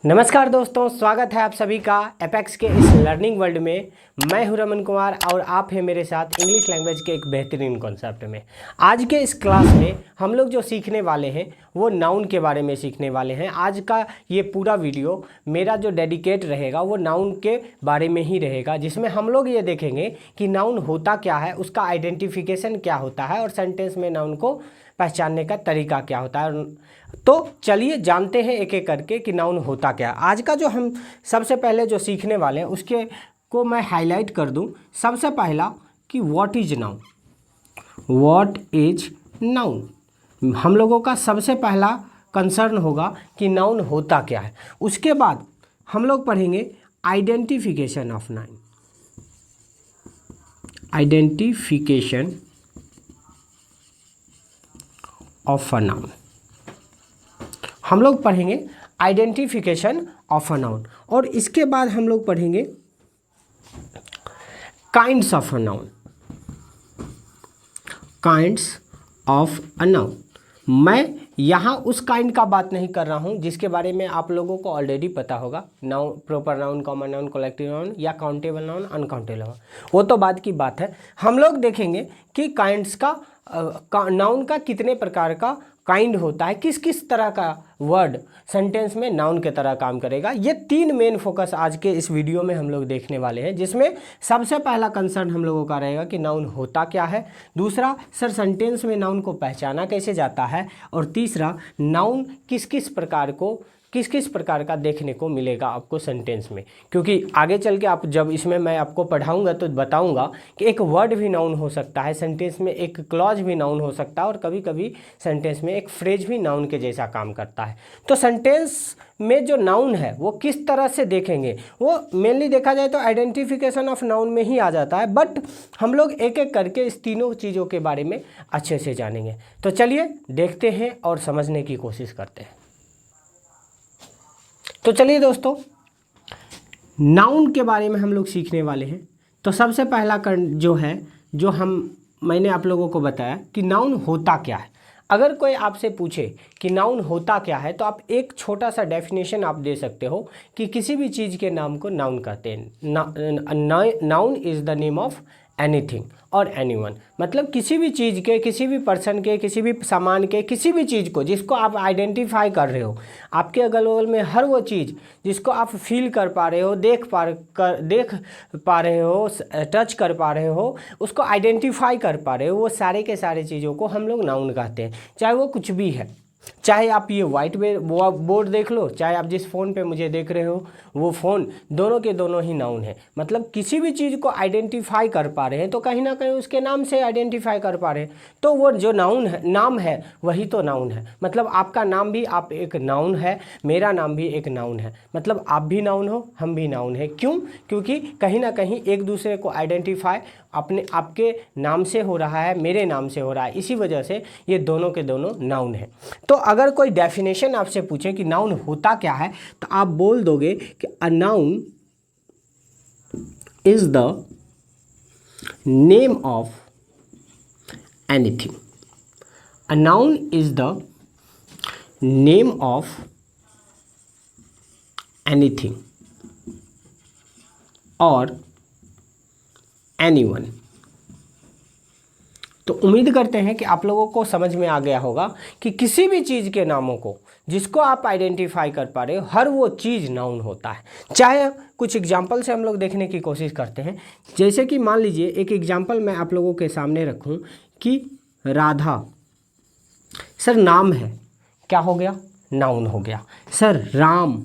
नमस्कार दोस्तों, स्वागत है आप सभी का एपेक्स के इस लर्निंग वर्ल्ड में। मैं हूं रमन कुमार और आप हैं मेरे साथ इंग्लिश लैंग्वेज के एक बेहतरीन कॉन्सेप्ट में। आज के इस क्लास में हम लोग जो सीखने वाले हैं वो नाउन के बारे में सीखने वाले हैं। आज का ये पूरा वीडियो मेरा जो डेडिकेट रहेगा वो नाउन के बारे में ही रहेगा, जिसमें हम लोग ये देखेंगे कि नाउन होता क्या है, उसका आइडेंटिफिकेशन क्या होता है और सेंटेंस में नाउन को पहचानने का तरीका क्या होता है। तो चलिए जानते हैं एक एक करके कि नाउन होता क्या है। आज का जो हम सबसे पहले जो सीखने वाले हैं उसके को मैं हाईलाइट कर दूं। सबसे पहला कि what is noun. What is noun हम लोगों का सबसे पहला कंसर्न होगा कि नाउन होता क्या है। उसके बाद हम लोग पढ़ेंगे identification of noun. Identification of a noun हम लोग पढ़ेंगे आइडेंटिफिकेशन ऑफ अ नाउन। और इसके बाद हम लोग पढ़ेंगे kinds of a noun. Kinds of a noun मैं यहाँ उस काइंड का बात नहीं कर रहा हूँ जिसके बारे में आप लोगों को ऑलरेडी पता होगा। Noun, proper noun, common noun, collective noun या काउंटेबल नाउन, अनकाउंटेबल नाउन, वो तो बाद की बात है। हम लोग देखेंगे कि काइंड्स का नाउन का कितने प्रकार का काइंड होता है, किस किस तरह का वर्ड सेंटेंस में नाउन के तरह काम करेगा। ये तीन मेन फोकस आज के इस वीडियो में हम लोग देखने वाले हैं, जिसमें सबसे पहला कंसर्न हम लोगों का रहेगा कि नाउन होता क्या है। दूसरा, सर सेंटेंस में नाउन को पहचाना कैसे जाता है। और तीसरा, नाउन किस किस प्रकार का देखने को मिलेगा आपको सेंटेंस में। क्योंकि आगे चल के आप जब इसमें मैं आपको पढ़ाऊंगा तो बताऊंगा कि एक वर्ड भी नाउन हो सकता है सेंटेंस में, एक क्लॉज भी नाउन हो सकता है और कभी कभी सेंटेंस में एक फ्रेज भी नाउन के जैसा काम करता है। तो सेंटेंस में जो नाउन है वो किस तरह से देखेंगे, वो मेनली देखा जाए तो आइडेंटिफिकेशन ऑफ नाउन में ही आ जाता है। बट हम लोग एक एक करके इस तीनों चीज़ों के बारे में अच्छे से जानेंगे। तो चलिए देखते हैं और समझने की कोशिश करते हैं। तो चलिए दोस्तों, नाउन के बारे में हम लोग सीखने वाले हैं। तो सबसे पहला जो है जो मैंने आप लोगों को बताया कि नाउन होता क्या है। अगर कोई आपसे पूछे कि नाउन होता क्या है तो आप एक छोटा सा डेफिनेशन आप दे सकते हो कि किसी भी चीज़ के नाम को नाउन कहते हैं। Noun is the name of anything और एनीवन। मतलब किसी भी चीज़ के, किसी भी पर्सन के, किसी भी सामान के, किसी भी चीज़ को जिसको आप आइडेंटिफाई कर रहे हो, आपके अगल बगल में हर वो चीज़ जिसको आप फील कर पा रहे हो, देख पा रहे हो, टच कर पा रहे हो, उसको आइडेंटिफाई कर पा रहे हो, वो सारे के सारे चीज़ों को हम लोग नाउन कहते हैं। चाहे वो कुछ भी है, चाहे आप ये वाइट बोर्ड देख लो, चाहे आप जिस फ़ोन पे मुझे देख रहे हो वो फ़ोन, दोनों के दोनों ही नाउन है। मतलब किसी भी चीज़ को आइडेंटिफाई कर पा रहे हैं तो कहीं ना कहीं उसके नाम से आइडेंटिफाई कर पा रहे हैं, तो वो जो नाउन है, नाम है, वही तो नाउन है। मतलब आपका नाम भी आप एक नाउन है, मेरा नाम भी एक नाउन है। मतलब आप भी नाउन हो, हम भी नाउन है। क्यों? क्योंकि कहीं ना कहीं एक दूसरे को आइडेंटिफाई आपके नाम से हो रहा है, मेरे नाम से हो रहा है, इसी वजह से ये दोनों के दोनों नाउन है। तो अगर कोई डेफिनेशन आपसे पूछे कि नाउन होता क्या है तो आप बोल दोगे कि a noun is the name of anything. A noun is the name of anything और एनीवन। तो उम्मीद करते हैं कि आप लोगों को समझ में आ गया होगा कि किसी भी चीज़ के नामों को जिसको आप आइडेंटिफाई कर पा रहे हो, हर वो चीज़ नाउन होता है। चाहे कुछ एग्जाम्पल से हम लोग देखने की कोशिश करते हैं। जैसे कि मान लीजिए एक एग्जाम्पल मैं आप लोगों के सामने रखूं कि राधा, सर नाम है, क्या हो गया? नाउन हो गया। सर राम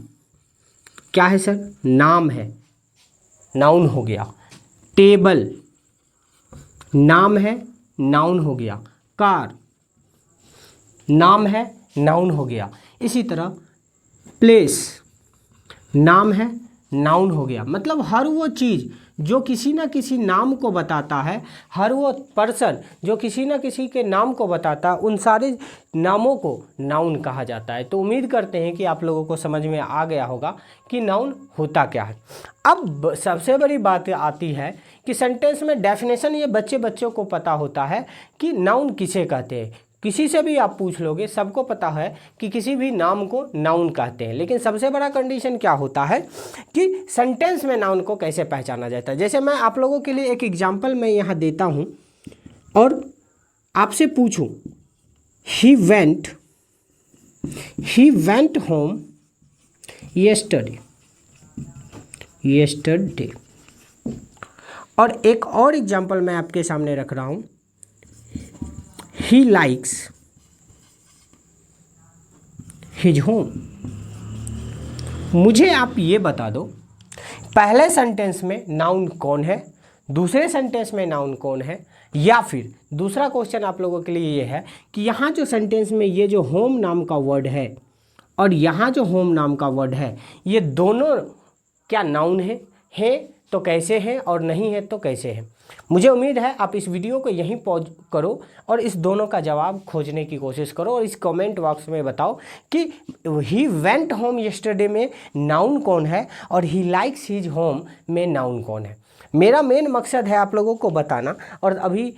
क्या है? सर नाम है, नाउन हो गया। टेबल नाम है, नाउन हो गया। कार नाम है, नाउन हो गया। इसी तरह प्लेस नाम है, नाउन हो गया। मतलब हर वो चीज़ जो किसी ना किसी नाम को बताता है, हर वो पर्सन जो किसी ना किसी के नाम को बताता है, उन सारे नामों को नाउन कहा जाता है। तो उम्मीद करते हैं कि आप लोगों को समझ में आ गया होगा कि नाउन होता क्या है। अब सबसे बड़ी बात आती है कि सेंटेंस में डेफिनेशन ये बच्चों को पता होता है कि नाउन किसे कहते हैं। किसी से भी आप पूछ लोगे सबको पता है कि किसी भी नाम को नाउन कहते हैं। लेकिन सबसे बड़ा कंडीशन क्या होता है कि सेंटेंस में नाउन को कैसे पहचाना जाता है। जैसे मैं आप लोगों के लिए एक एग्जांपल मैं यहाँ देता हूँ और आपसे पूछूं, ही वेंट होम yesterday। और एक और एग्जांपल मैं आपके सामने रख रहा हूँ, ही लाइक्स हिज होम। मुझे आप ये बता दो पहले सेंटेंस में नाउन कौन है, दूसरे सेंटेंस में नाउन कौन है, या फिर दूसरा क्वेश्चन आप लोगों के लिए ये है कि यहाँ जो सेंटेंस में ये जो होम नाम का वर्ड है और यहाँ जो होम नाम का वर्ड है, ये दोनों क्या नाउन है तो कैसे हैं और नहीं है तो कैसे हैं। मुझे उम्मीद है आप इस वीडियो को यहीं पॉज करो और इस दोनों का जवाब खोजने की कोशिश करो और इस कमेंट बॉक्स में बताओ कि ही वेंट होम यस्टरडे में नाउन कौन है और ही लाइक्स हिज होम में नाउन कौन है। मेरा मेन मकसद है आप लोगों को बताना, और अभी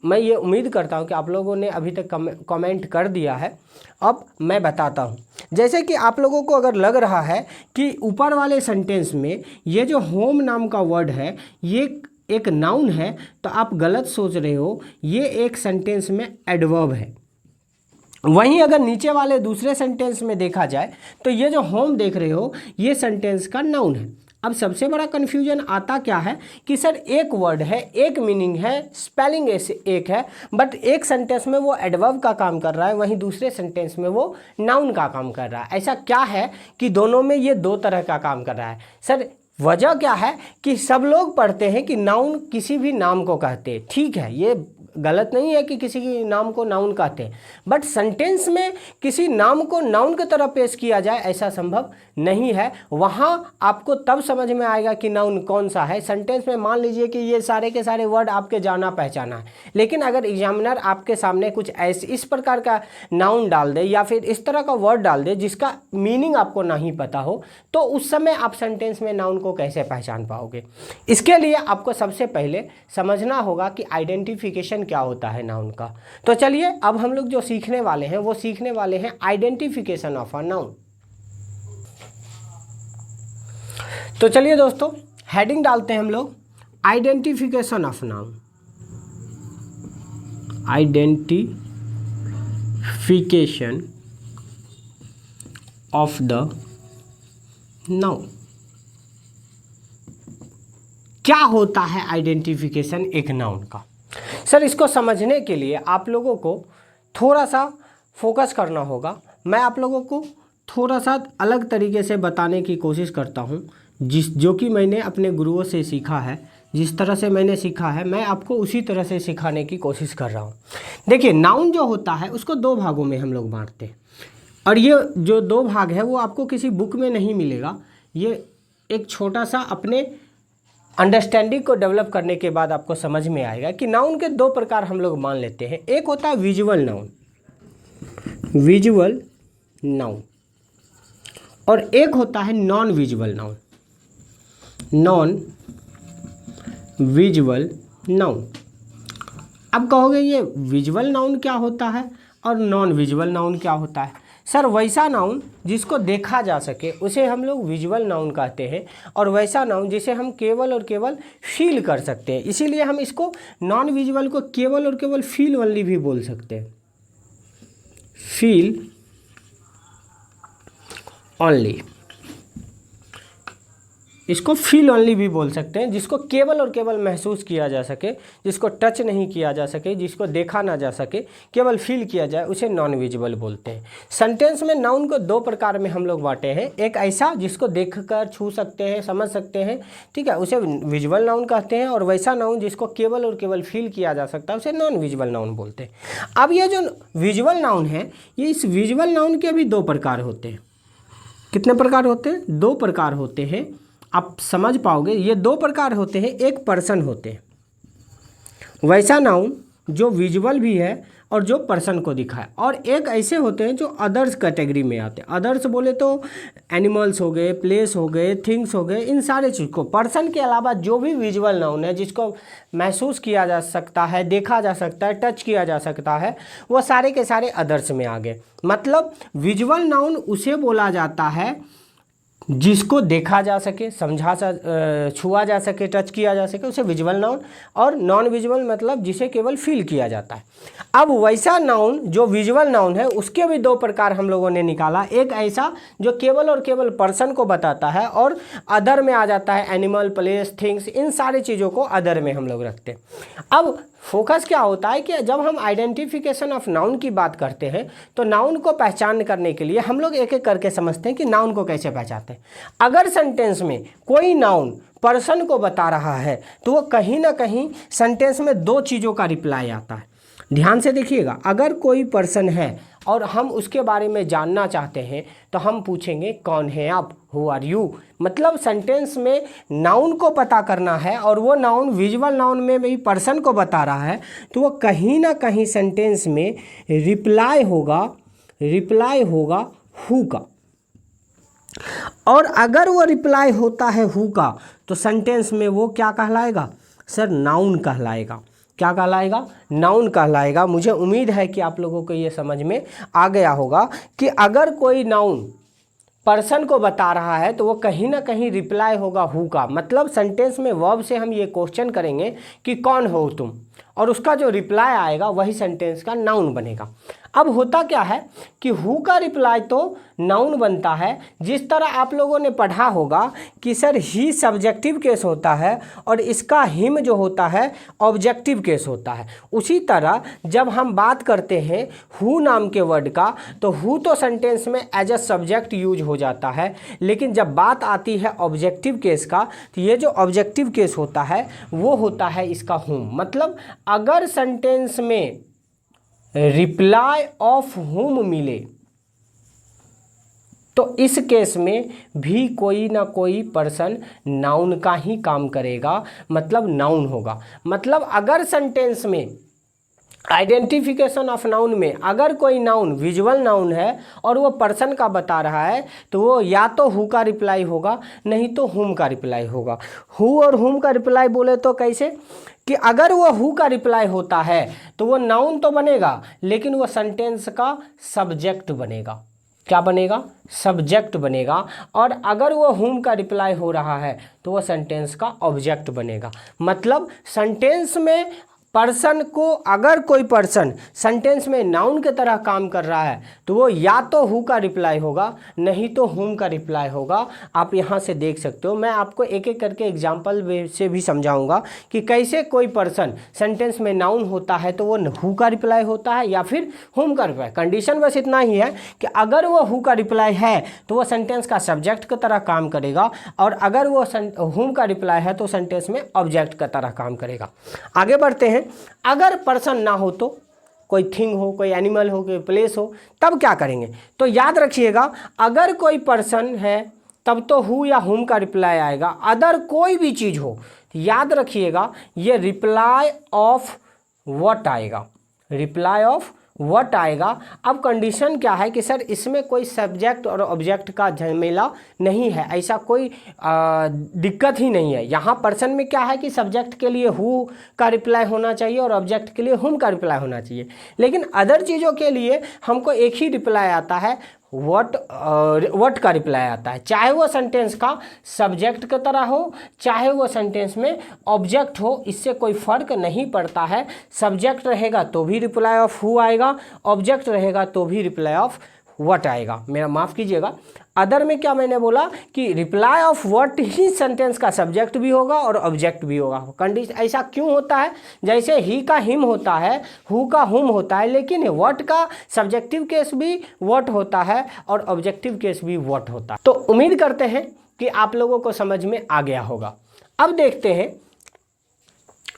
मैं ये उम्मीद करता हूँ कि आप लोगों ने अभी तक कमेंट कर दिया है। अब मैं बताता हूँ, जैसे कि आप लोगों को अगर लग रहा है कि ऊपर वाले सेंटेंस में ये जो होम नाम का वर्ड है ये एक नाउन है, तो आप गलत सोच रहे हो, ये एक सेंटेंस में एडवर्ब है। वहीं अगर नीचे वाले दूसरे सेंटेंस में देखा जाए तो ये जो होम देख रहे हो ये सेंटेंस का नाउन है। अब सबसे बड़ा कन्फ्यूजन आता क्या है कि सर एक वर्ड है, एक मीनिंग है, स्पेलिंग एक है, बट एक सेंटेंस में वो एडवर्ब का काम कर रहा है, वहीं दूसरे सेंटेंस में वो नाउन का काम कर रहा है। ऐसा क्या है कि दोनों में ये दो तरह का काम कर रहा है? सर वजह क्या है कि सब लोग पढ़ते हैं कि नाउन किसी भी नाम को कहते हैं, ठीक है, ये गलत नहीं है कि किसी के नाम को नाउन कहते हैं, बट सेंटेंस में किसी नाम को नाउन की तरह पेश किया जाए ऐसा संभव नहीं है। वहाँ आपको तब समझ में आएगा कि नाउन कौन सा है। सेंटेंस में मान लीजिए कि ये सारे के सारे वर्ड आपके जाना पहचाना है, लेकिन अगर एग्जामिनर आपके सामने कुछ ऐसे इस प्रकार का नाउन डाल दे या फिर इस तरह का वर्ड डाल दे जिसका मीनिंग आपको नहीं पता हो, तो उस समय आप सेंटेंस में नाउन को कैसे पहचान पाओगे? इसके लिए आपको सबसे पहले समझना होगा कि आइडेंटिफिकेशन क्या होता है नाउन का। तो चलिए अब हम लोग जो सीखने वाले हैं वो सीखने वाले हैं आइडेंटिफिकेशन ऑफ अ नाउन। तो चलिए दोस्तों हेडिंग डालते हैं हम लोग, identification of noun. Identification of the noun. क्या होता है आइडेंटिफिकेशन एक नाउन का? सर इसको समझने के लिए आप लोगों को थोड़ा सा फोकस करना होगा। मैं आप लोगों को थोड़ा सा अलग तरीके से बताने की कोशिश करता हूँ, जो कि मैंने अपने गुरुओं से सीखा है। जिस तरह से मैंने सीखा है मैं आपको उसी तरह से सिखाने की कोशिश कर रहा हूँ। देखिए नाउन जो होता है उसको दो भागों में हम लोग बांटते हैं, और ये जो दो भाग है वो आपको किसी बुक में नहीं मिलेगा। ये एक छोटा सा अपने अंडरस्टैंडिंग को डेवलप करने के बाद आपको समझ में आएगा कि नाउन के दो प्रकार हम लोग मान लेते हैं। एक होता है विजुअल नाउन, और एक होता है नॉन विजुअल नाउन। अब कहोगे ये विजुअल नाउन क्या होता है और नॉन विजुअल नाउन क्या होता है? सर वैसा नाउन जिसको देखा जा सके उसे हम लोग विजुअल नाउन कहते हैं, और वैसा नाउन जिसे हम केवल और केवल फील कर सकते हैं, इसीलिए हम इसको नॉन विजुअल को केवल और केवल फील ओनली भी बोल सकते हैं। फील ओनली, इसको फील ओनली भी बोल सकते हैं, जिसको केवल और केवल महसूस किया जा सके, जिसको टच नहीं किया जा सके, जिसको देखा ना जा सके, केवल फील किया जाए, उसे नॉन विजुअल बोलते हैं। सेंटेंस में नाउन को दो प्रकार में हम लोग बांटे हैं। एक ऐसा जिसको देखकर छू सकते हैं, समझ सकते हैं, ठीक है, उसे विजुअल नाउन कहते हैं, और वैसा नाउन जिसको केवल और केवल फील किया जा सकता है उसे नॉन विजुअल नाउन बोलते हैं। अब ये जो विजुअल नाउन है, ये इस विजुअल नाउन के भी दो प्रकार होते हैं। कितने प्रकार होते हैं? दो प्रकार होते हैं। आप समझ पाओगे, ये दो प्रकार होते हैं। एक पर्सन होते हैं, वैसा नाउन जो विजुअल भी है और जो पर्सन को दिखाए, और एक ऐसे होते हैं जो अदर्स कैटेगरी में आते हैं। अदर्स बोले तो एनिमल्स हो गए, प्लेस हो गए, थिंग्स हो गए, इन सारे चीज़ को, पर्सन के अलावा जो भी विजुअल नाउन है जिसको महसूस किया जा सकता है, देखा जा सकता है, टच किया जा सकता है, वो सारे के सारे अदर्स में आ गए। मतलब विजुअल नाउन उसे बोला जाता है जिसको देखा जा सके, छुआ जा सके, टच किया जा सके, उसे विजुअल नाउन। और नॉन विजुअल मतलब जिसे केवल फील किया जाता है। अब वैसा नाउन जो विजुअल नाउन है उसके भी दो प्रकार हम लोगों ने निकाला। एक ऐसा जो केवल और केवल पर्सन को बताता है और अदर में आ जाता है, एनिमल, प्लेस, थिंग्स, इन सारी चीज़ों को अदर में हम लोग रखते हैं। अब फोकस क्या होता है कि जब हम आइडेंटिफिकेशन ऑफ नाउन की बात करते हैं तो नाउन को पहचान करने के लिए हम लोग एक एक करके समझते हैं कि नाउन को कैसे पहचानते हैं। अगर सेंटेंस में कोई नाउन पर्सन को बता रहा है तो वो कहीं ना कहीं सेंटेंस में दो चीज़ों का रिप्लाई आता है। ध्यान से देखिएगा, अगर कोई पर्सन है और हम उसके बारे में जानना चाहते हैं तो हम पूछेंगे कौन है आप, हु आर यू। मतलब सेंटेंस में नाउन को पता करना है और वो नाउन विजुअल नाउन में भी पर्सन को बता रहा है तो वो कहीं ना कहीं सेंटेंस में रिप्लाई होगा हु का। और अगर वो रिप्लाई होता है हु का तो सेंटेंस में वो क्या कहलाएगा सर, नाउन कहलाएगा। क्या कहलाएगा? नाउन कहलाएगा। मुझे उम्मीद है कि आप लोगों को ये समझ में आ गया होगा कि अगर कोई नाउन पर्सन को बता रहा है तो वो कहीं ना कहीं रिप्लाई होगा हु का। मतलब सेंटेंस में वर्ब से हम ये क्वेश्चन करेंगे कि कौन हो तुम, और उसका जो रिप्लाई आएगा वही सेंटेंस का नाउन बनेगा। अब होता क्या है कि हु का रिप्लाई तो नाउन बनता है। जिस तरह आप लोगों ने पढ़ा होगा कि सर ही सब्जेक्टिव केस होता है और इसका हिम जो होता है ऑब्जेक्टिव केस होता है। उसी तरह जब हम बात करते हैं हु नाम के वर्ड का तो हु तो सेंटेंस में एज अ सब्जेक्ट यूज हो जाता है, लेकिन जब बात आती है ऑब्जेक्टिव केस का तो ये जो ऑब्जेक्टिव केस होता है वो होता है इसका हुम। मतलब अगर सेंटेंस में रिप्लाई ऑफ हुम मिले तो इस केस में भी कोई ना कोई पर्सन नाउन का ही काम करेगा, मतलब नाउन होगा। मतलब अगर सेंटेंस में आइडेंटिफिकेशन ऑफ नाउन में अगर कोई नाउन विजुअल नाउन है और वो पर्सन का बता रहा है तो वो या तो हु का रिप्लाई होगा नहीं तो हुम का रिप्लाई होगा। हु और हुम का रिप्लाई बोले तो कैसे कि अगर वो हु का रिप्लाई होता है तो वो नाउन तो बनेगा लेकिन वो सेंटेंस का सब्जेक्ट बनेगा। क्या बनेगा? सब्जेक्ट बनेगा। और अगर वो हुम का रिप्लाई हो रहा है तो वो सेंटेंस का ऑब्जेक्ट बनेगा। मतलब सेंटेंस में पर्सन को, अगर कोई पर्सन सेंटेंस में नाउन के तरह काम कर रहा है तो वो या तो हु का रिप्लाई होगा नहीं तो हुम का रिप्लाई होगा। आप यहाँ से देख सकते हो। मैं आपको एक एक करके एग्जांपल से भी समझाऊंगा कि कैसे कोई पर्सन सेंटेंस में नाउन होता है तो वो हु का रिप्लाई होता है या फिर हुम का रिप्लाई। कंडीशन बस इतना ही है कि अगर वो हु का रिप्लाई है तो वो सेंटेंस का सब्जेक्ट की तरह काम करेगा, और अगर वो हुम का रिप्लाई है तो सेंटेंस में ऑब्जेक्ट की तरह काम करेगा। आगे बढ़ते हैं। अगर पर्सन ना हो तो कोई थिंग हो, कोई एनिमल हो, कोई प्लेस हो, तब क्या करेंगे? तो याद रखिएगा, अगर कोई पर्सन है तब तो हु या हुम का रिप्लाई आएगा। अदर कोई भी चीज़ हो याद रखिएगा ये रिप्लाई ऑफ व्हाट आएगा, रिप्लाई ऑफ व्हाट आएगा। अब कंडीशन क्या है कि सर इसमें कोई सब्जेक्ट और ऑब्जेक्ट का झमेला नहीं है, ऐसा कोई दिक्कत ही नहीं है। यहाँ पर्सन में क्या है कि सब्जेक्ट के लिए हु का रिप्लाई होना चाहिए और ऑब्जेक्ट के लिए हुम का रिप्लाई होना चाहिए, लेकिन अदर चीज़ों के लिए हमको एक ही रिप्लाई आता है, व्हाट का रिप्लाई आता है। चाहे वो सेंटेंस का सब्जेक्ट की तरह हो चाहे वो सेंटेंस में ऑब्जेक्ट हो, इससे कोई फर्क नहीं पड़ता है। सब्जेक्ट रहेगा तो भी रिप्लाई ऑफ हु आएगा, ऑब्जेक्ट रहेगा तो भी रिप्लाई ऑफ व्हाट आएगा। मेरा माफ़ कीजिएगा, अदर में क्या मैंने बोला कि reply of what he sentence का सब्जेक्ट भी होगा और ऑब्जेक्ट भी होगा। कंडीशन ऐसा क्यों होता है? जैसे ही का हिम होता है, हु का हुम होता है, लेकिन व्हाट का सब्जेक्टिव केस भी व्हाट होता है और ऑब्जेक्टिव केस भी व्हाट होता है। तो उम्मीद करते हैं कि आप लोगों को समझ में आ गया होगा। अब देखते हैं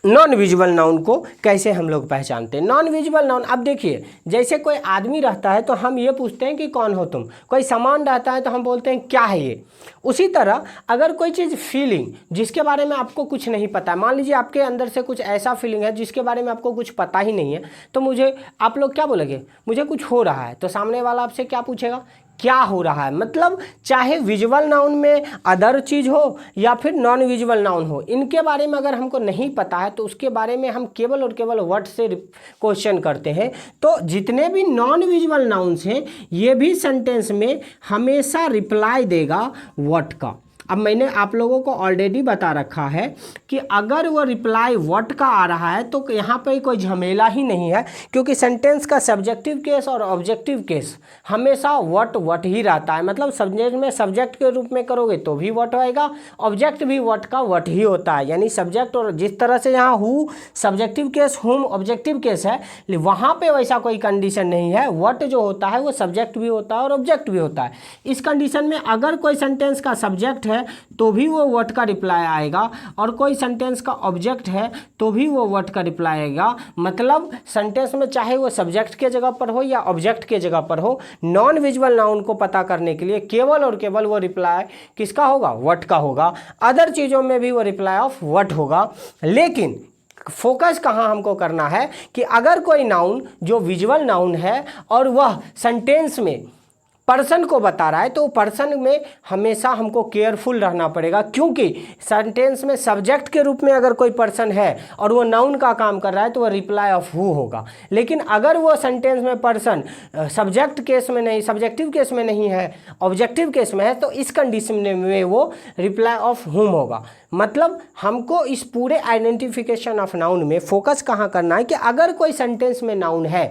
नॉन विजुअल नाउन को कैसे हम लोग पहचानते हैं। नॉन विजुअल नाउन, अब देखिए जैसे कोई आदमी रहता है तो हम ये पूछते हैं कि कौन हो तुम, कोई सामान रहता है तो हम बोलते हैं क्या है ये। उसी तरह अगर कोई चीज़ फीलिंग जिसके बारे में आपको कुछ नहीं पता है, मान लीजिए आपके अंदर से कुछ ऐसा फीलिंग है जिसके बारे में आपको कुछ पता ही नहीं है, तो मुझे आप लोग क्या बोलेंगे, मुझे कुछ हो रहा है, तो सामने वाला आपसे क्या पूछेगा, क्या हो रहा है। मतलब चाहे विजुअल नाउन में अदर चीज़ हो या फिर नॉन विजुअल नाउन हो, इनके बारे में अगर हमको नहीं पता है तो उसके बारे में हम केवल और केवल व्हाट से क्वेश्चन करते हैं। तो जितने भी नॉन विजुअल नाउन्स हैं ये भी सेंटेंस में हमेशा रिप्लाई देगा व्हाट का। अब मैंने आप लोगों को ऑलरेडी बता रखा है कि अगर वो रिप्लाई व्हाट का आ रहा है तो यहाँ पे कोई झमेला ही नहीं है, क्योंकि सेंटेंस का सब्जेक्टिव केस और ऑब्जेक्टिव केस हमेशा व्हाट ही रहता है। मतलब सब्जेक्ट में सब्जेक्ट के रूप में करोगे तो भी व्हाट आएगा, ऑब्जेक्ट भी व्हाट का व्हाट ही होता है। यानी सब्जेक्ट, और जिस तरह से यहाँ हु सब्जेक्टिव केस, हुम ऑब्जेक्टिव केस है, वहाँ पर वैसा कोई कंडीशन नहीं है। व्हाट जो होता है वो सब्जेक्ट भी होता है और ऑब्जेक्ट भी होता है। इस कंडीशन में अगर कोई सेंटेंस का सब्जेक्ट है तो भी वो व्हाट का रिप्लाई आएगा, और कोई सेंटेंस का ऑब्जेक्ट है तो भी वो व्हाट का रिप्लाई आएगा। मतलब सेंटेंस में चाहे वो सब्जेक्ट के जगह पर हो या ऑब्जेक्ट के जगह पर हो, नॉन विजुअल नाउन को पता करने के लिए केवल और केवल वो रिप्लाई किसका होगा, व्हाट का होगा। अदर चीज़ों में भी वो रिप्लाई ऑफ व्हाट होगा। लेकिन फोकस कहाँ हमको करना है कि अगर कोई नाउन जो विजुअल नाउन है और वह सेंटेंस में पर्सन को बता रहा है तो पर्सन में हमेशा हमको केयरफुल रहना पड़ेगा, क्योंकि सेंटेंस में सब्जेक्ट के रूप में अगर कोई पर्सन है और वो नाउन का काम कर रहा है तो वो रिप्लाई ऑफ हु होगा। लेकिन अगर वो सेंटेंस में पर्सन सब्जेक्ट केस में नहीं, सब्जेक्टिव केस में नहीं है, ऑब्जेक्टिव केस में है, तो इस कंडीशन में वो रिप्लाई ऑफ हुम होगा। मतलब हमको इस पूरे आइडेंटिफिकेशन ऑफ नाउन में फोकस कहाँ करना है कि अगर कोई सेंटेंस में नाउन है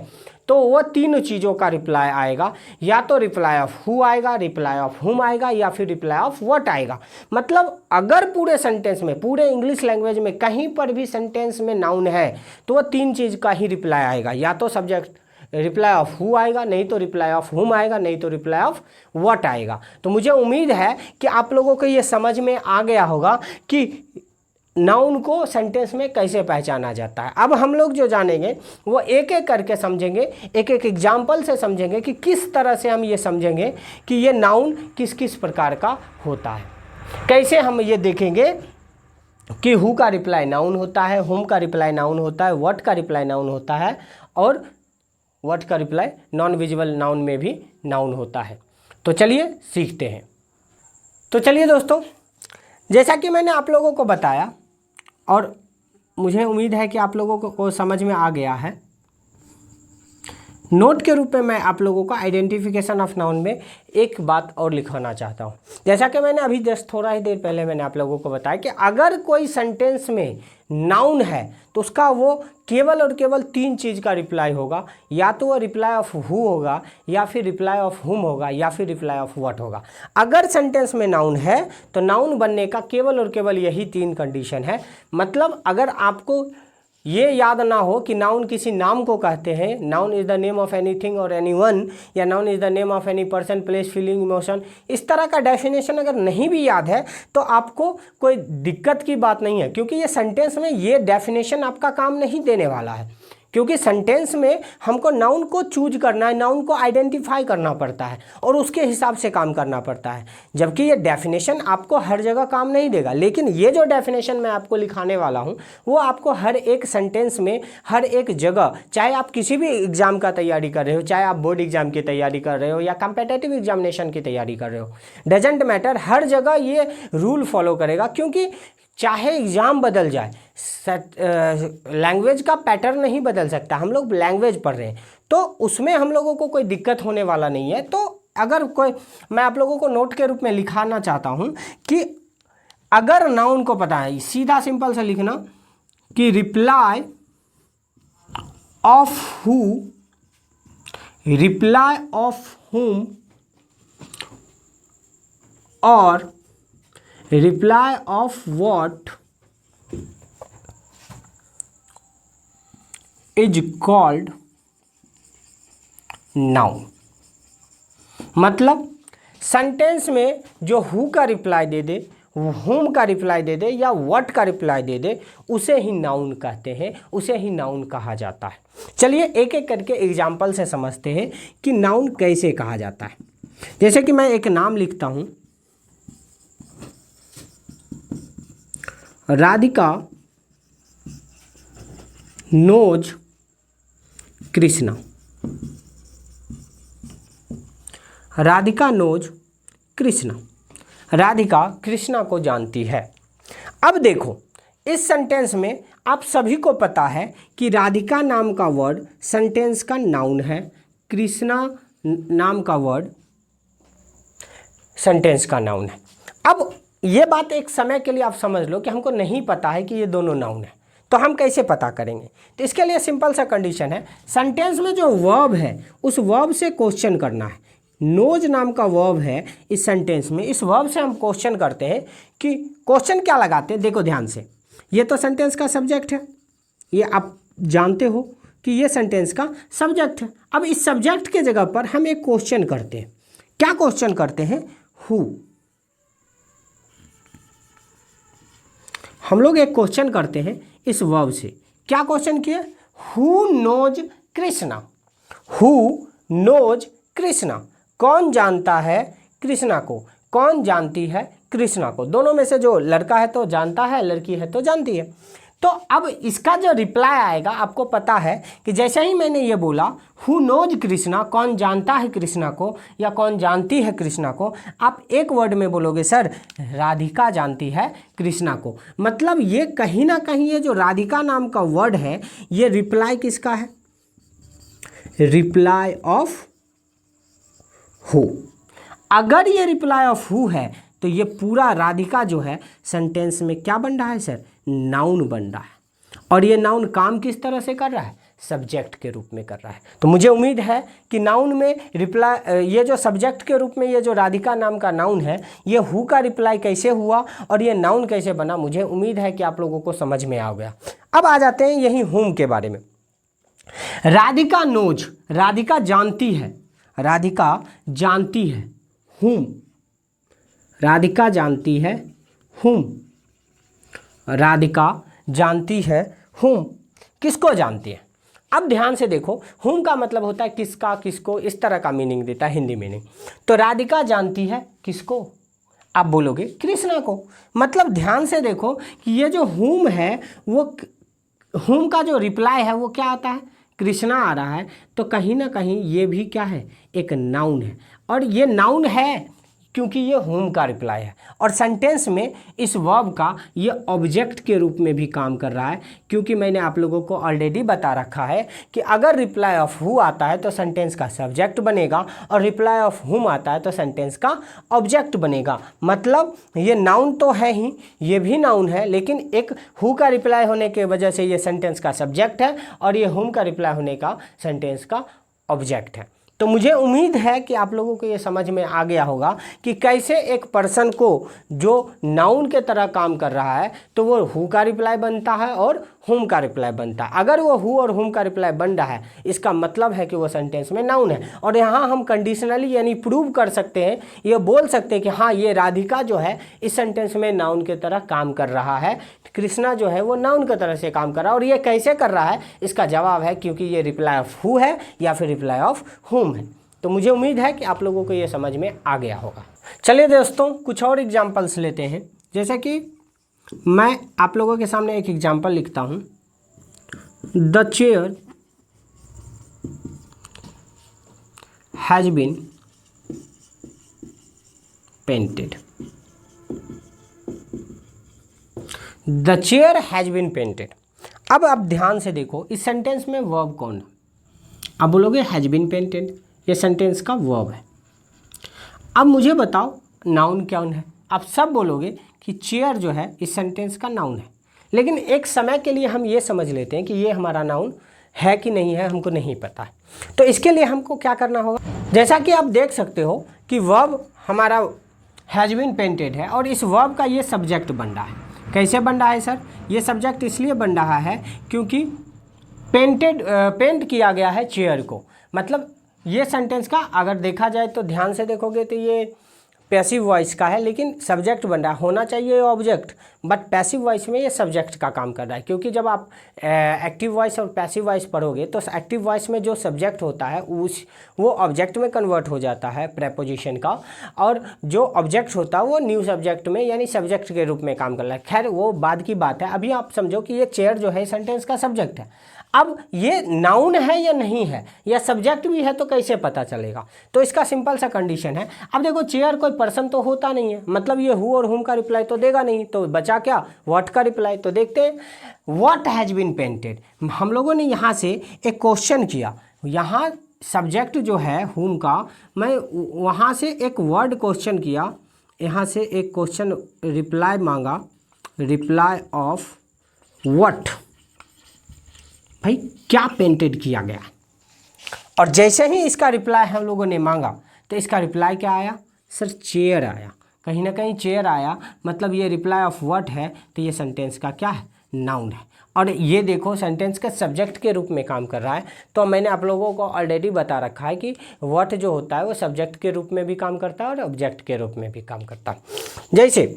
तो वो तीनों चीज़ों का रिप्लाई आएगा, या तो रिप्लाई ऑफ हु आएगा, रिप्लाई ऑफ हुम आएगा, या फिर रिप्लाई ऑफ व्हाट आएगा। मतलब अगर पूरे सेंटेंस में, पूरे इंग्लिश लैंग्वेज में कहीं पर भी सेंटेंस में नाउन है तो वो तीन चीज़ का ही रिप्लाई आएगा, या तो सब्जेक्ट रिप्लाई ऑफ हु आएगा, नहीं तो रिप्लाई ऑफ हुम आएगा, नहीं तो रिप्लाई ऑफ व्हाट आएगा। तो मुझे उम्मीद है कि आप लोगों को ये समझ में आ गया होगा कि नाउन को सेंटेंस में कैसे पहचाना जाता है। अब हम लोग जो जानेंगे वो एक एक करके समझेंगे, एक एक एग्जाम्पल से समझेंगे कि किस तरह से हम ये समझेंगे कि ये नाउन किस किस प्रकार का होता है। कैसे हम ये देखेंगे कि हु का रिप्लाई नाउन होता है, हुम का रिप्लाई नाउन होता है, व्हाट का रिप्लाई नाउन होता है, और व्हाट का रिप्लाई नॉन विजुअल नाउन में भी नाउन होता है। तो चलिए सीखते हैं। तो चलिए दोस्तों, जैसा कि मैंने आप लोगों को बताया और मुझे उम्मीद है कि आप लोगों को समझ में आ गया है, नोट के रूप में मैं आप लोगों को आइडेंटिफिकेशन ऑफ नाउन में एक बात और लिखवाना चाहता हूँ। जैसा कि मैंने अभी जस्ट थोड़ा ही देर पहले मैंने आप लोगों को बताया कि अगर कोई सेंटेंस में नाउन है तो उसका वो केवल और केवल तीन चीज़ का रिप्लाई होगा, या तो वो रिप्लाई ऑफ हु होगा, या फिर रिप्लाई ऑफ हुम होगा, या फिर रिप्लाई ऑफ व्हाट होगा। अगर सेंटेंस में नाउन है तो नाउन बनने का केवल और केवल यही तीन कंडीशन है। मतलब अगर आपको ये याद ना हो कि नाउन किसी नाम को कहते हैं, noun is the name of anything और एनीवन, या noun is the name of any person, place, feeling, emotion, इस तरह का डेफिनेशन अगर नहीं भी याद है तो आपको कोई दिक्कत की बात नहीं है, क्योंकि ये सेंटेंस में ये डेफिनेशन आपका काम नहीं देने वाला है। क्योंकि सेंटेंस में हमको नाउन को चूज करना है, नाउन को आइडेंटिफाई करना पड़ता है और उसके हिसाब से काम करना पड़ता है। जबकि ये डेफिनेशन आपको हर जगह काम नहीं देगा, लेकिन ये जो डेफिनेशन मैं आपको लिखाने वाला हूँ वो आपको हर एक सेंटेंस में, हर एक जगह, चाहे आप किसी भी एग्ज़ाम का तैयारी कर रहे हो, चाहे आप बोर्ड एग्जाम की तैयारी कर रहे हो या कम्पिटिटिव एग्जामिनेशन की तैयारी कर रहे हो, डजेंट मैटर, हर जगह ये रूल फॉलो करेगा। क्योंकि चाहे एग्ज़ाम बदल जाए, लैंग्वेज का पैटर्न नहीं बदल सकता। हम लोग लैंग्वेज पढ़ रहे हैं तो उसमें हम लोगों को कोई दिक्कत होने वाला नहीं है। तो अगर कोई, मैं आप लोगों को नोट के रूप में लिखाना चाहता हूँ कि अगर नाउन को पता है, सीधा सिंपल से लिखना कि reply of who, reply of whom और reply of what is called noun. मतलब सेंटेंस में जो हु का रिप्लाई दे दे whom का रिप्लाई दे दे या what का रिप्लाई दे दे उसे ही नाउन कहते हैं, उसे ही नाउन कहा जाता है। चलिए एक एक करके एग्जाम्पल से समझते हैं कि नाउन कैसे कहा जाता है। जैसे कि मैं एक नाम लिखता हूं, राधिका नोज कृष्णा। राधिका नोज कृष्णा, राधिका कृष्णा को जानती है। अब देखो इस सेंटेंस में आप सभी को पता है कि राधिका नाम का वर्ड सेंटेंस का नाउन है, कृष्णा नाम का वर्ड सेंटेंस का नाउन है। अब ये बात एक समय के लिए आप समझ लो कि हमको नहीं पता है कि ये दोनों नाउन है, तो हम कैसे पता करेंगे? तो इसके लिए सिंपल सा कंडीशन है, सेंटेंस में जो वर्ब है उस वर्ब से क्वेश्चन करना है। नोज नाम का वर्ब है इस सेंटेंस में, इस वर्ब से हम क्वेश्चन करते हैं कि क्वेश्चन क्या लगाते हैं। देखो ध्यान से, ये तो सेंटेंस का सब्जेक्ट है, ये आप जानते हो कि ये सेंटेंस का सब्जेक्ट है। अब इस सब्जेक्ट के जगह पर हम एक क्वेश्चन करते हैं। क्या क्वेश्चन करते हैं? हु। हम लोग एक क्वेश्चन करते हैं इस वर्ब से। क्या क्वेश्चन किए? Who knows Krishna. Who knows Krishna, कौन जानता है कृष्णा को, कौन जानती है कृष्णा को। दोनों में से जो लड़का है तो जानता है, लड़की है तो जानती है। तो अब इसका जो रिप्लाई आएगा, आपको पता है कि जैसे ही मैंने ये बोला हु नोज कृष्णा, कौन जानता है कृष्णा को या कौन जानती है कृष्णा को, आप एक वर्ड में बोलोगे सर राधिका जानती है कृष्णा को। मतलब ये कहीं ना कहीं ये जो राधिका नाम का वर्ड है ये रिप्लाई किसका है? Reply of who. अगर ये रिप्लाई ऑफ हु है तो ये पूरा राधिका जो है सेंटेंस में क्या बन रहा है सर? नाउन बन रहा है। और ये नाउन काम किस तरह से कर रहा है? सब्जेक्ट के रूप में कर रहा है। तो मुझे उम्मीद है कि नाउन में रिप्लाई, ये जो सब्जेक्ट के रूप में ये जो राधिका नाम का नाउन है, ये हु का रिप्लाई कैसे हुआ और ये नाउन कैसे बना, मुझे उम्मीद है कि आप लोगों को समझ में आ गया। अब आ जाते हैं यही हुम के बारे में। राधिका नोज, राधिका जानती है, राधिका जानती है हुम। राधिका जानती है हुम। राधिका जानती है हुम। किसको जानती है? अब ध्यान से देखो, हुम का मतलब होता है किसका, किसको, इस तरह का मीनिंग देता है हिंदी मीनिंग। तो राधिका जानती है किसको? आप बोलोगे कृष्णा को। मतलब ध्यान से देखो कि ये जो हुम है वो हुम का जो रिप्लाई है वो क्या आता है? कृष्णा आ रहा है। तो कहीं ना कहीं ये भी क्या है? एक नाउन है। और ये नाउन है क्योंकि ये हुम का रिप्लाई है। और सेंटेंस में इस वर्ब का ये ऑब्जेक्ट के रूप में भी काम कर रहा है, क्योंकि मैंने आप लोगों को ऑलरेडी बता रखा है कि अगर रिप्लाई ऑफ हु आता है तो सेंटेंस का सब्जेक्ट बनेगा और रिप्लाई ऑफ हुम आता है तो सेंटेंस का ऑब्जेक्ट बनेगा। मतलब ये नाउन तो है ही, ये भी नाउन है, लेकिन एक हु का रिप्लाई होने की वजह से ये सेंटेंस का सब्जेक्ट है और ये हुम का रिप्लाई होने का सेंटेंस का ऑब्जेक्ट है। तो मुझे उम्मीद है कि आप लोगों को ये समझ में आ गया होगा कि कैसे एक पर्सन को जो नाउन के तरह काम कर रहा है तो वो हु का रिप्लाई बनता है और हुम का रिप्लाई बनता है। अगर वो हु और हुम का रिप्लाई बन रहा है इसका मतलब है कि वो सेंटेंस में नाउन है। और यहाँ हम कंडीशनली यानी प्रूव कर सकते हैं, ये बोल सकते हैं कि हाँ ये राधिका जो है इस सेंटेंस में नाउन की तरह काम कर रहा है, कृष्णा जो है वो नाउन की तरह से काम कर रहा है। और ये कैसे कर रहा है इसका जवाब है क्योंकि ये रिप्लाई ऑफ हु है या फिर रिप्लाई ऑफ हुम है। तो मुझे उम्मीद है कि आप लोगों को ये समझ में आ गया होगा। चलिए दोस्तों कुछ और एग्जाम्पल्स लेते हैं। जैसे कि मैं आप लोगों के सामने एक एग्जाम्पल लिखता हूँ, the chair has been painted. The chair has been painted. अब आप ध्यान से देखो इस सेंटेंस में वर्ब कौन है? आप बोलोगे हैज बीन पेंटेड, ये सेंटेंस का वर्ब है। अब मुझे बताओ नाउन कौन है? आप सब बोलोगे कि चेयर जो है इस सेंटेंस का नाउन है, लेकिन एक समय के लिए हम ये समझ लेते हैं कि ये हमारा नाउन है कि नहीं है, हमको नहीं पता है। तो इसके लिए हमको क्या करना होगा? जैसा कि आप देख सकते हो कि वर्ब हमारा हैज बीन पेंटेड है और इस वर्ब का ये सब्जेक्ट बन रहा है। कैसे बन रहा है सर? ये सब्जेक्ट इसलिए बन रहा है क्योंकि पेंट किया गया है चेयर को। मतलब ये सेंटेंस का अगर देखा जाए तो ध्यान से देखोगे तो ये पैसिव वॉइस का है, लेकिन सब्जेक्ट बन रहा है, होना चाहिए ऑब्जेक्ट, बट पैसिव वॉइस में ये सब्जेक्ट का काम कर रहा है। क्योंकि जब आप एक्टिव वॉइस और पैसिव वॉइस पढ़ोगे तो एक्टिव वॉइस में जो सब्जेक्ट होता है वो ऑब्जेक्ट में कन्वर्ट हो जाता है प्रेपोजिशन का, और जो ऑब्जेक्ट होता है वो न्यू सब्जेक्ट में यानी सब्जेक्ट के रूप में काम कर रहा है। खैर वो बाद की बात है, अभी आप समझो कि ये चेयर जो है सेंटेंस का सब्जेक्ट है। अब ये नाउन है या नहीं है, या सब्जेक्ट भी है तो कैसे पता चलेगा? तो इसका सिंपल सा कंडीशन है। अब देखो चेयर कोई पर्सन तो होता नहीं है, मतलब ये हु और हुम का रिप्लाई तो देगा नहीं, तो बचा क्या? व्हाट का रिप्लाई। तो देखते हैं, व्हाट हैज बीन पेंटेड। हम लोगों ने यहाँ से एक क्वेश्चन किया, यहाँ सब्जेक्ट जो है हुम का, मैं वहाँ से एक वर्ड क्वेश्चन किया, यहाँ से एक क्वेश्चन रिप्लाई मांगा, रिप्लाई ऑफ व्हाट, भाई क्या पेंटेड किया गया। और जैसे ही इसका रिप्लाई हम लोगों ने मांगा तो इसका रिप्लाई क्या आया? सर चेयर आया। कहीं ना कहीं चेयर आया, मतलब ये रिप्लाई ऑफ व्हाट है, तो ये सेंटेंस का क्या है? नाउन है। और ये देखो सेंटेंस का सब्जेक्ट के रूप में काम कर रहा है। तो मैंने आप लोगों को ऑलरेडी बता रखा है कि व्हाट जो होता है वो सब्जेक्ट के रूप में भी काम करता है और ऑब्जेक्ट के रूप में भी काम करता है। जैसे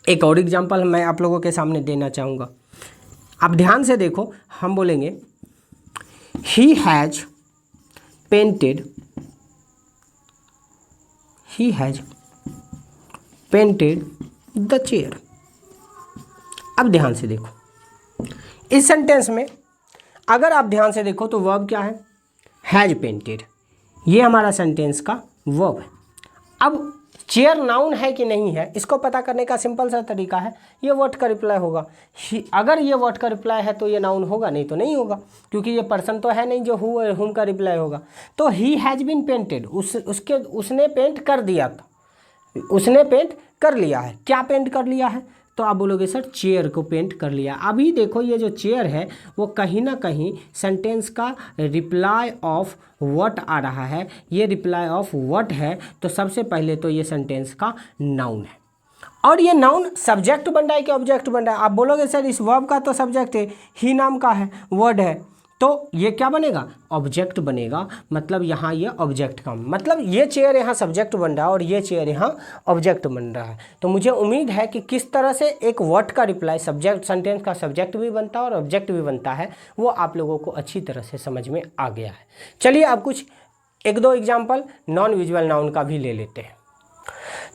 एक और एग्जाम्पल मैं आप लोगों के सामने देना चाहूँगा, आप ध्यान से देखो। हम बोलेंगे he has painted, he has painted the chair. अब ध्यान से देखो, इस सेंटेंस में अगर आप ध्यान से देखो तो वर्ब क्या है? Has painted. ये हमारा सेंटेंस का वर्ब है। अब चेयर नाउन है कि नहीं है, इसको पता करने का सिंपल सा तरीका है, ये व्हाट का रिप्लाई होगा। अगर ये व्हाट का रिप्लाई है तो ये नाउन होगा, नहीं तो नहीं होगा, क्योंकि ये पर्सन तो है नहीं जो हुम का रिप्लाई होगा। तो ही हैज़ बीन पेंटेड, उसने पेंट कर दिया था, उसने पेंट कर लिया है। क्या पेंट कर लिया है? तो आप बोलोगे सर चेयर को पेंट कर लिया। अभी देखो ये जो चेयर है वो कहीं ना कहीं सेंटेंस का रिप्लाई ऑफ व्हाट आ रहा है, ये रिप्लाई ऑफ व्हाट है, तो सबसे पहले तो ये सेंटेंस का नाउन है। और ये नाउन सब्जेक्ट बन रहा है कि ऑब्जेक्ट बन रहा है? आप बोलोगे सर इस वर्ब का तो सब्जेक्ट है, ही नाम का है, वर्ड है, तो ये क्या बनेगा? ऑब्जेक्ट बनेगा। मतलब यहाँ ये ऑब्जेक्ट का, मतलब ये चेयर यहाँ सब्जेक्ट बन रहा है और ये चेयर यहाँ ऑब्जेक्ट बन रहा है। तो मुझे उम्मीद है कि किस तरह से एक वर्ड का रिप्लाई सब्जेक्ट, सेंटेंस का सब्जेक्ट भी बनता है और ऑब्जेक्ट भी बनता है, वो आप लोगों को अच्छी तरह से समझ में आ गया है। चलिए अब कुछ एक दो एग्जाम्पल नॉन विजुअल नाउन का भी ले लेते हैं।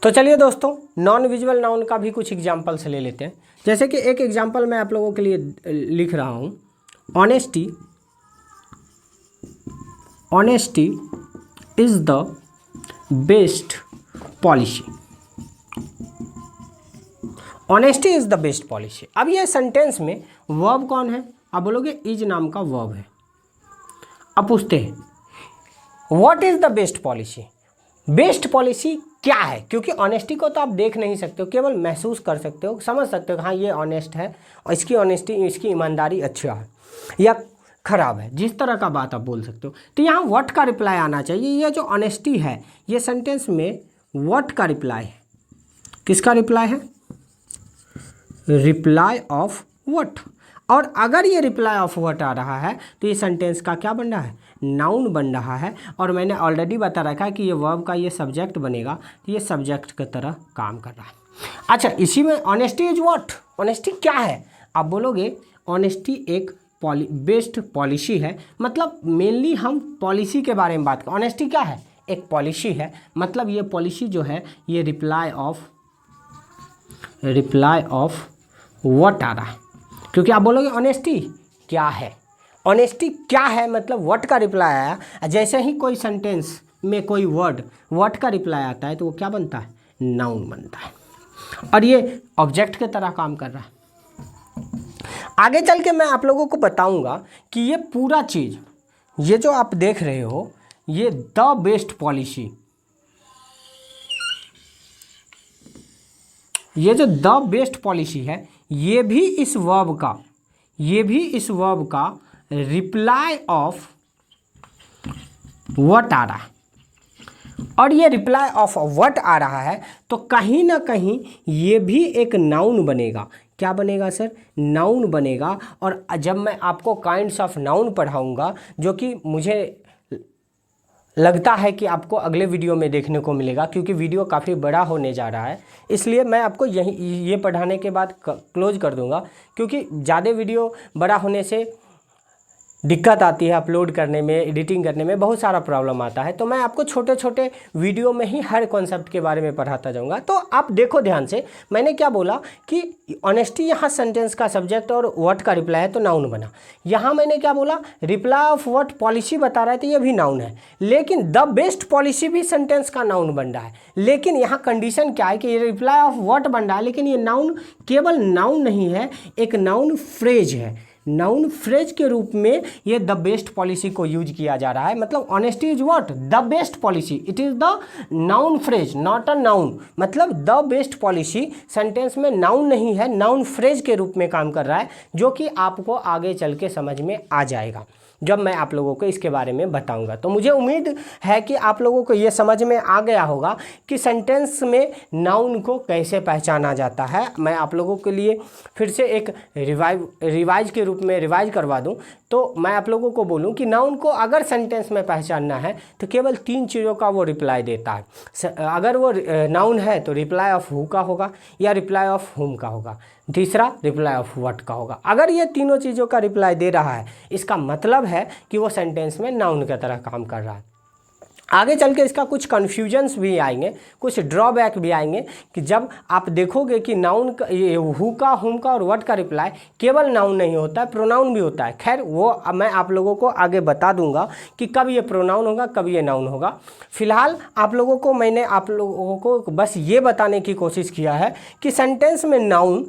तो चलिए दोस्तों, नॉन विजुअल नाउन का भी कुछ एग्जाम्पल्स ले लेते हैं। जैसे कि एक एग्जाम्पल मैं आप लोगों के लिए लिख रहा हूँ, honesty, honesty is the best policy। honesty is the best policy। अब ये सेंटेंस में वर्ब कौन है? आप बोलोगे इज नाम का वर्ब है। अब पूछते हैं what is the best policy. Best policy क्या है? क्योंकि ऑनेस्टी को तो आप देख नहीं सकते हो, केवल महसूस कर सकते हो, समझ सकते हो हाँ ये ऑनेस्ट है और इसकी ऑनेस्टी, इसकी ईमानदारी अच्छा है या खराब है, जिस तरह का बात आप बोल सकते हो। तो यहाँ व्हाट का रिप्लाई आना चाहिए। ये जो ऑनेस्टी है ये सेंटेंस में व्हाट का रिप्लाई है। किसका रिप्लाई है? Reply of what. और अगर ये रिप्लाई ऑफ व्हाट आ रहा है तो ये सेंटेंस का क्या बन रहा है? नाउन बन रहा है। और मैंने ऑलरेडी बता रखा है कि ये वर्ब का ये सब्जेक्ट बनेगा, तो ये सब्जेक्ट की तरह काम कर रहा है। अच्छा, इसी में ऑनेस्टी इज व्हाट, ऑनेस्टी क्या है? आप बोलोगे ऑनेस्टी एक बेस्ट पॉलिसी है। मतलब मेनली हम पॉलिसी के बारे में बात करें। ऑनेस्टी क्या है? एक पॉलिसी है। मतलब ये पॉलिसी जो है ये रिप्लाई ऑफ व्हाट आ रहा है, क्योंकि आप बोलोगे ऑनेस्टी क्या है। ऑनेस्टी क्या है मतलब व्हाट का रिप्लाई आया। जैसे ही कोई सेंटेंस में कोई वर्ड व्हाट का रिप्लाई आता है तो वो क्या बनता है? नाउन बनता है। और ये ऑब्जेक्ट की तरह काम कर रहा है। आगे चल के मैं आप लोगों को बताऊंगा कि ये पूरा चीज़, ये जो आप देख रहे हो, ये द बेस्ट पॉलिसी, ये जो द बेस्ट पॉलिसी है ये भी इस वर्ब का रिप्लाई ऑफ व्हाट आ रहा है। और ये रिप्लाई ऑफ व्हाट आ रहा है तो कहीं ना कहीं ये भी एक नाउन बनेगा। क्या बनेगा सर? नाउन बनेगा। और जब मैं आपको काइंड्स ऑफ नाउन पढ़ाऊंगा, जो कि मुझे लगता है कि आपको अगले वीडियो में देखने को मिलेगा, क्योंकि वीडियो काफ़ी बड़ा होने जा रहा है, इसलिए मैं आपको ये पढ़ाने के बाद क्लोज कर दूंगा, क्योंकि ज़्यादा वीडियो बड़ा होने से दिक्कत आती है अपलोड करने में, एडिटिंग करने में बहुत सारा प्रॉब्लम आता है। तो मैं आपको छोटे छोटे वीडियो में ही हर कॉन्सेप्ट के बारे में पढ़ाता जाऊंगा। तो आप देखो ध्यान से, मैंने क्या बोला कि ऑनेस्टी यहाँ सेंटेंस का सब्जेक्ट और व्हाट का रिप्लाई है तो नाउन बना। यहाँ मैंने क्या बोला, रिप्लाई ऑफ व्हाट पॉलिसी बता रहा है तो ये भी नाउन है, लेकिन द बेस्ट पॉलिसी भी सेंटेंस का नाउन बन रहा है। लेकिन यहाँ कंडीशन क्या है कि ये रिप्लाई ऑफ व्हाट बन रहा है, लेकिन ये नाउन केवल नाउन नहीं है, एक नाउन फ्रेज है। नाउन फ्रेज के रूप में ये द बेस्ट पॉलिसी को यूज किया जा रहा है। मतलब honesty is what, the best policy, it is the noun phrase not a noun. मतलब द बेस्ट पॉलिसी सेंटेंस में नाउन नहीं है, नाउन फ्रेज के रूप में काम कर रहा है, जो कि आपको आगे चल के समझ में आ जाएगा जब मैं आप लोगों को इसके बारे में बताऊंगा। तो मुझे उम्मीद है कि आप लोगों को ये समझ में आ गया होगा कि सेंटेंस में नाउन को कैसे पहचाना जाता है। मैं आप लोगों के लिए फिर से एक रिवाइज के रूप में रिवाइज करवा दूं, तो मैं आप लोगों को बोलूं कि नाउन को अगर सेंटेंस में पहचानना है तो केवल 3 चीज़ों का वो रिप्लाई देता है। अगर वो नाउन है तो रिप्लाई ऑफ हु का होगा, या रिप्लाई ऑफ हुम का होगा, तीसरा रिप्लाई ऑफ व्हाट का होगा। अगर ये तीनों चीज़ों का रिप्लाई दे रहा है, इसका मतलब है कि वो सेंटेंस में नाउन की तरह काम कर रहा है। आगे चल के इसका कुछ कन्फ्यूजन्स भी आएंगे, कुछ ड्रॉबैक भी आएंगे कि जब आप देखोगे कि नाउन का, हु का, हुम का और व्हाट का रिप्लाई केवल नाउन नहीं होता है, प्रोनाउन भी होता है। खैर वो मैं आप लोगों को आगे बता दूंगा कि कब ये प्रोनाउन होगा, कब ये नाउन होगा। फिलहाल मैंने आप लोगों को बस ये बताने की कोशिश किया है कि सेंटेंस में नाउन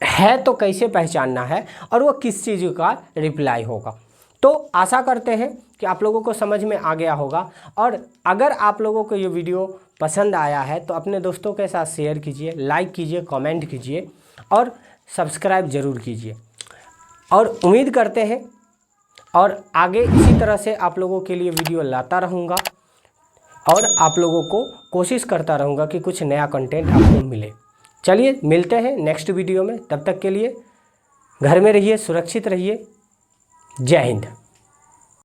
है तो कैसे पहचानना है और वो किस चीज़ का रिप्लाई होगा। तो आशा करते हैं कि आप लोगों को समझ में आ गया होगा, और अगर आप लोगों को ये वीडियो पसंद आया है तो अपने दोस्तों के साथ शेयर कीजिए, लाइक कीजिए, कमेंट कीजिए और सब्सक्राइब ज़रूर कीजिए। और उम्मीद करते हैं और आगे इसी तरह से आप लोगों के लिए वीडियो लाता रहूँगा और आप लोगों को कोशिश करता रहूँगा कि कुछ नया कंटेंट आपको मिले। चलिए मिलते हैं नेक्स्ट वीडियो में, तब तक के लिए घर में रहिए, सुरक्षित रहिए। जय हिंद।